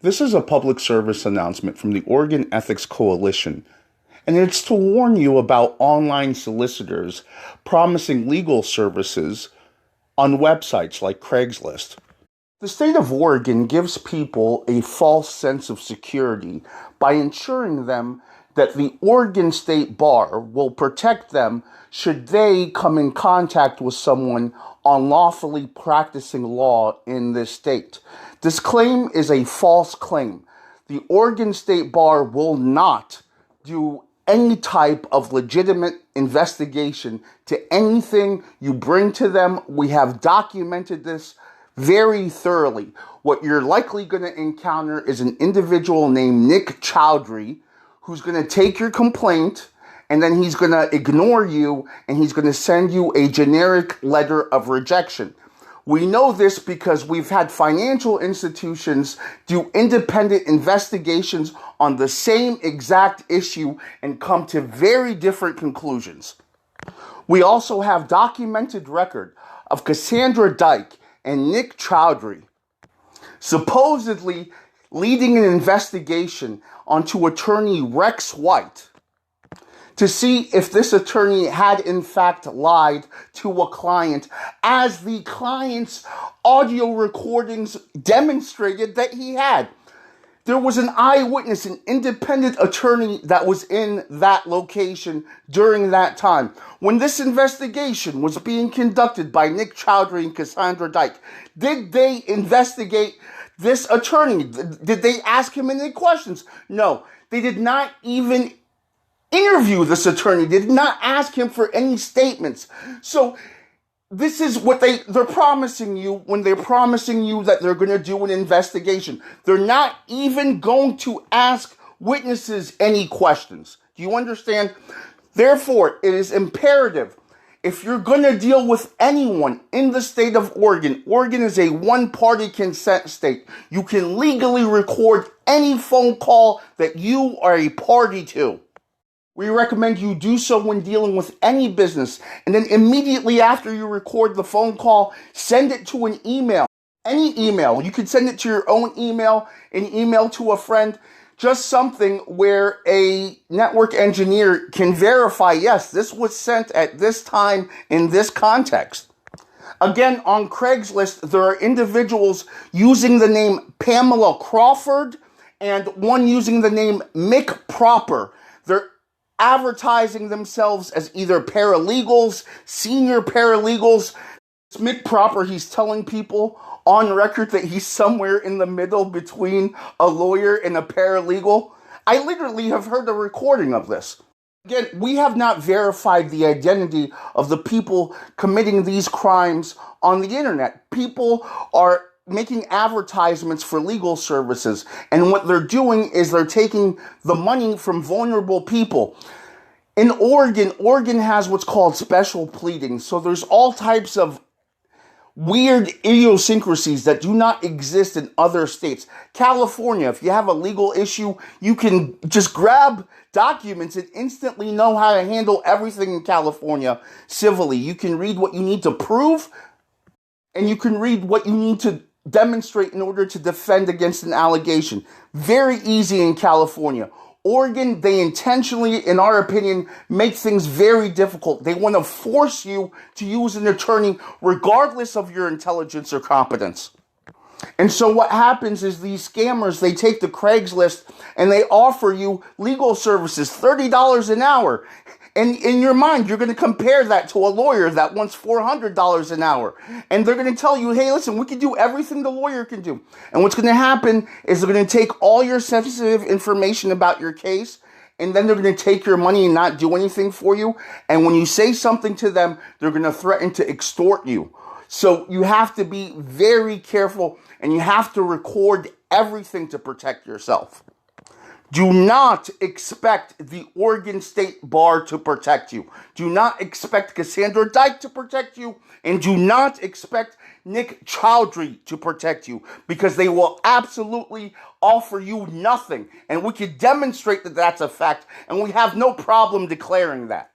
This is a public service announcement from the Oregon Ethics Coalition, and it's to warn you about online solicitors promising legal services on websites like Craigslist. The state of Oregon gives people a false sense of security by ensuring them that the Oregon State Bar will protect them should they come in contact with someone unlawfully practicing law in this state. This claim is a false claim. The Oregon State Bar will not do any type of legitimate investigation to anything you bring to them. We have documented this very thoroughly. What you're likely going to encounter is an individual named Nick Chowdhury who's going to take your complaint, and then he's going to ignore you, and he's going to send you a generic letter of rejection. We know this because we've had financial institutions do independent investigations on the same exact issue and come to very different conclusions. We also have documented record of Cassandra Dyke and Nick Chowdhury supposedly leading an investigation onto attorney Rex White to see if this attorney had in fact lied to a client, as the client's audio recordings demonstrated that he had. There was an eyewitness, an independent attorney that was in that location during that time. When this investigation was being conducted by Nick Chowdhury and Cassandra Dyke, did they investigate this attorney? Did they ask him any questions? No, they did not even interview this attorney. They did not ask him for any statements. So this is what they're promising you when they're promising you that they're going to do an investigation. They're not even going to ask witnesses any questions. Do you understand? Therefore, it is imperative, if you're going to deal with anyone in the state of Oregon, Oregon is a one-party consent state. You can legally record any phone call that you are a party to. We recommend you do so when dealing with any business, and then immediately after you record the phone call, send it to an email. Any email. You can send it to your own email, an email to a friend, just something where a network engineer can verify, yes, this was sent at this time in this context. Again, on Craigslist, there are individuals using the name Pamela Crawford and one using the name Mick Proper. They're advertising themselves as either paralegals, senior paralegals. Mick Proper, he's telling people on record that he's somewhere in the middle between a lawyer and a paralegal. I literally have heard a recording of this. Again, we have not verified the identity of the people committing these crimes on the internet. People are making advertisements for legal services, and what they're doing is they're taking the money from vulnerable people. In Oregon has what's called special pleading, so there's all types of weird idiosyncrasies that do not exist in other states. California, if you have a legal issue, you can just grab documents and instantly know how to handle everything in California civilly. You can read what you need to prove, and you can read what you need to demonstrate in order to defend against an allegation. Very easy in California. Oregon, they intentionally, in our opinion, make things very difficult. They want to force you to use an attorney regardless of your intelligence or competence. And so what happens is these scammers, they take the Craigslist and they offer you legal services, $30 an hour. And in your mind, you're going to compare that to a lawyer that wants $400 an hour. And they're going to tell you, hey, listen, we can do everything the lawyer can do. And what's going to happen is they're going to take all your sensitive information about your case, and then they're going to take your money and not do anything for you. And when you say something to them, they're going to threaten to extort you. So you have to be very careful, and you have to record everything to protect yourself. Do not expect the Oregon State Bar to protect you. Do not expect Cassandra Dyke to protect you. And do not expect Nick Chowdhury to protect you, because they will absolutely offer you nothing. And we can demonstrate that that's a fact, and we have no problem declaring that.